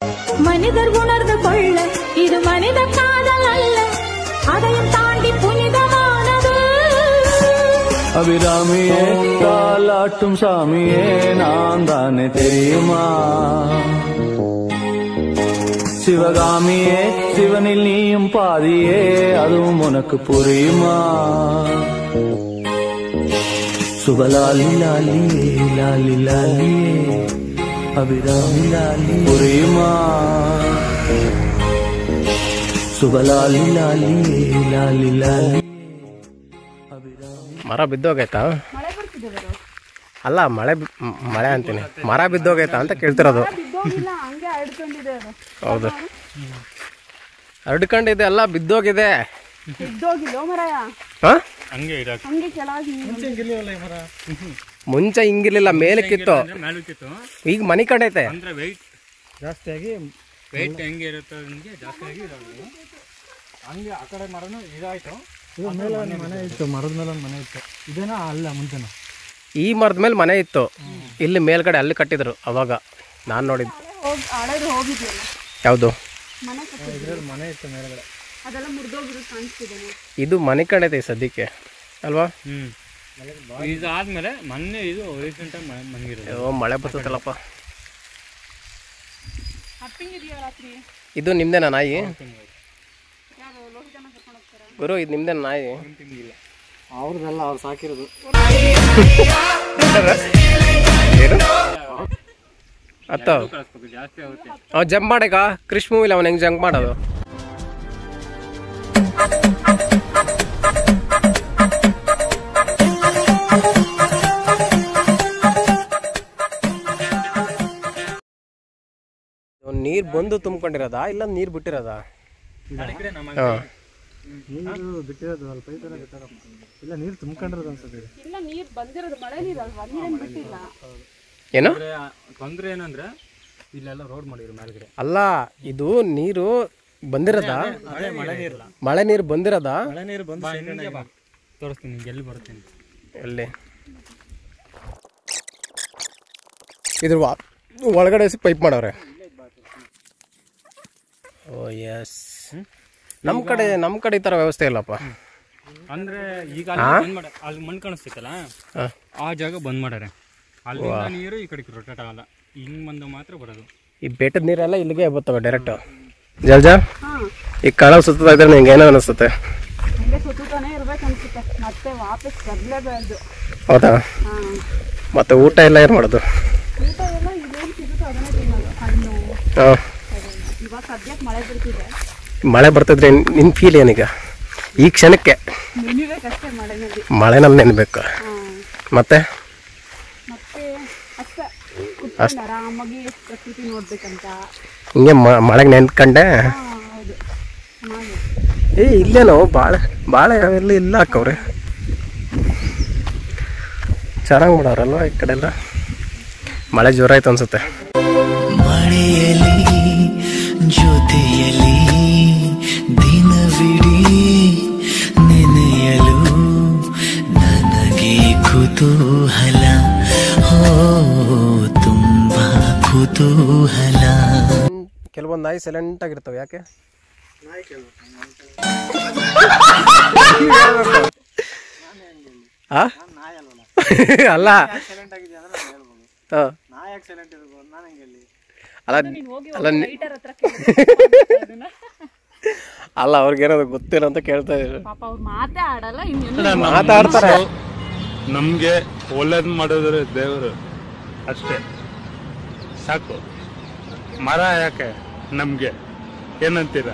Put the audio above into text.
மனிதர் உணர்ந்து கொள்ள இது மனித காதல் அல்ல, அதையும் தாண்டி புனிதமானது. அபிராமியே தாலாட்டும் சாமியே நான் தானே தெரியுமா, சிவகாமியே சிவனில் நீயும் பாதியே அதுவும் உனக்கு புரியுமா, சுபலாலி லாலியே லாலி லாலியே அபிராமி லாலி புரியுமா, ಸುಬಲಾಲಿ ಲಾಲಿ ಲಾಲಿ ಲಾಲಿ. ಮರ ಬಿದ್ದೋಗೈತಾ? ಅಲ್ಲ ಮಳೆ ಅಂತೀನಿ, ಮರ ಬಿದ್ದೋಗೈತಾ ಅಂತ ಕೇಳ್ತಿರೋದು. ಹೌದು, ಹರಡ್ಕೊಂಡಿದೆ ಅಲ್ಲ, ಬಿದ್ದೋಗಿದೆ. ಮುಂಚೆ ಹಿಂಗಿರ್ಲಿಲ್ಲ, ಮೇಲಕ್ಕಿತ್ತು, ಈಗ ಮನಿ ಕಂಡೈತೆ. ಜಾಸ್ತಿ ಆಗಿ ವೆಯ್ಟ್ ಹೆಂಗೆ ಇರುತ್ತೆ ನಿಮಗೆ ಜಾಸ್ತಿ ಆಗಿ ಹಂಗೆ ಆ ಕಡೆ ಮರನೂ ಇದಾಯ್ತು. ಇದು ಮೇಲೆ ಒಂದು ಮನೆ ಇತ್ತು, ಮರದ ಮೇಲೆ ಒಂದು ಮನೆ ಇತ್ತು. ಇದೇನಾ ಅಲ್ಲ ಮುಂಚೆನ ಈ ಮರದ ಮೇಲೆ ಮನೆ ಇತ್ತು, ಇಲ್ಲಿ ಮೇಲ್ಗಡೆ ಅಲ್ಲಿ ಕಟ್ಟಿದ್ರು ಅವಾಗ ನಾನು ನೋಡಿದ್ದು. ಯಾವುದು ಮನೆ ಇತ್ತು ಮೇಲ್ಗಡೆ, ಇದು ಮನೆ ಕಂಡೈತೆ ಸದ್ಯಕ್ಕೆ ಅಲ್ವಾ? ಇದಾದ್ಮೇಲೆ ಮೊನ್ನೆ ಇದು ರೀಸೆಂಟಾಗಿ ಮನೆಗಿರೋದು. ಮಳೆ ಬರ್ತದಲ್ಲಪ್ಪ. ಇದು ನಿಮ್ದೇನಾ ನಾಯಿ ಗುರು? ಇದು ನಿಮ್ದೇನ ನಾಯಿ? ಅವ್ರದ್ದೆಲ್ಲ ಅವ್ರು ಸಾಕಿರೋದು. ಅತ್ತ ಅವ್ ಜಂಪ್ ಮಾಡಕ ಕ್ರಿಶ್ ಮೂವಿಲಿ ಅವನ್ ಹೆಂಗ್ ಜಂಪ್ ಮಾಡೋದು? ನೀರ್ ಬಂದು ತುಂಬಿಕೊಂಡಿರೋದಾ ಇಲ್ಲ ನೀರ್ ಬಿಟ್ಟಿರೋದಾ? ನೀರು ಬಿಟ್ಟಿರೋದು ಸ್ವಲ್ಪ ಇಲ್ಲ, ನೀರು ತುಂಬಿಕೊಂಡಿರೋದು ಅನ್ಸುತ್ತೆ. ಏನು ತೊಂದ್ರೆ ಏನಂದ್ರೆ ಇಲ್ಲೆಲ್ಲ ರೋಡ್ ಮಾಡಿದ್ರು ಮೇಲ್ಗಡೆ. ಅಲ್ಲ, ಇದು ನೀರು ಬಂದಿರೋದಾ? ಮಳೆ ನೀರು ಬಂದಿರೋದಾ? ಮಳೆ ನೀರು ಬಂದು ತೋರಿಸ್ತೀನಿ ನಿಮ್ಗೆ ಎಲ್ಲಿ ಬರುತ್ತೆ. ಎಲ್ಲಿ? ಇದ್ರ ಒಳಗಡೆ ಪೈಪ್ ಮಾಡವ್ರೆ. ಓ ಎಸ್, ನಮ್ಮ ಕಡೆ ಈ ಥರ ವ್ಯವಸ್ಥೆ ಇಲ್ಲಪ್ಪ. ಅಂದ್ರೆ ಈಗ ಅಲ್ಲಿ ಮಣ್ಣು ಕಾಣಿಸ್ತೈತಲ್ಲ, ಆ ಜಾಗ ಬಂದ್ ಮಾಡ್ಯಾರೆ. ಅಲ್ಲಿ ನೀರು ಈ ಕಡೆ ರೊಟೇಟ್ ಆಗಲ್ಲ, ಹಿಂಗ್ ಬಂದ ಮಾತ್ರ ಬರೋದು. ಈ ಬೆಟ್ಟದ ನೀರೆಲ್ಲ ಇಲ್ಲಿಗೆ ಬರ್ತವೆ ಡೈರೆಕ್ಟ್. ಜಲ್ಜಾ ಈ ಕಾಲ ಸುತ್ತಾ ಇದ್ರೆ ನಿಂಗೆ ಏನೋ ಅನಿಸುತ್ತೆ? ಹೌದಾ? ಮತ್ತೆ ಊಟ ಎಲ್ಲ ಏನು ಮಾಡೋದು? ಮಳೆ ಬರ್ತಿದ್ರೆ ನಿನ್ ಫೀಲ್ ಏನೀಗ ಈ ಕ್ಷಣಕ್ಕೆ? ಮಳೆನಲ್ಲಿ ನೆನ್ಬೇಕು. ಮತ್ತೆ ಹಿಂಗೆ ಮಳೆಗೆ ನೆನ್ಕೊಂಡೆ. ಇಲ್ಲೇನೋ ಬಾಳೆ ಅವೆಲ್ಲ ಇಲ್ಲ ಹಾಕವ್ರೆ, ಚೆನ್ನಾಗಿ ಮಾಡೋರಲ್ವ ಈ ಕಡೆ ಎಲ್ಲ. ಮಳೆ ಜೋರ ಆಯ್ತು ಅನ್ಸುತ್ತೆ. ಮಳೆಯಲ್ಲಿ ಜೊತೆಯಲ್ಲಿ ದಿನವಿಡೀ ನೆನೆಯಲು ನನಗೆ ಕುತೂಹಲ, ಹೋ ತುಂಬಾ ಕುತೂಹಲ. ಕೆಲವೊಂದು ನಾಯಿ ಸೈಲೆಂಟ್ ಆಗಿರ್ತವೆ, ಯಾಕೆ? ಅಲ್ಲ ಅಲ್ಲ ಅವ್ರಿಗೇನಾದ್ರು ಗೊತ್ತಿಲ್ಲ ಅಂತ ಕೇಳ್ತಾ ಇದ್ರು. ಮಾತಾಡ್ತಾರೆ. ನಮ್ಗೆ ಒಳ್ಳೇದ್ ಮಾಡಿದ್ರೆ ದೇವರು ಅಷ್ಟೇ ಸಾಕು. ಮರ ಯಾಕೆ ನಮ್ಗೆ ಏನಂತೀರ?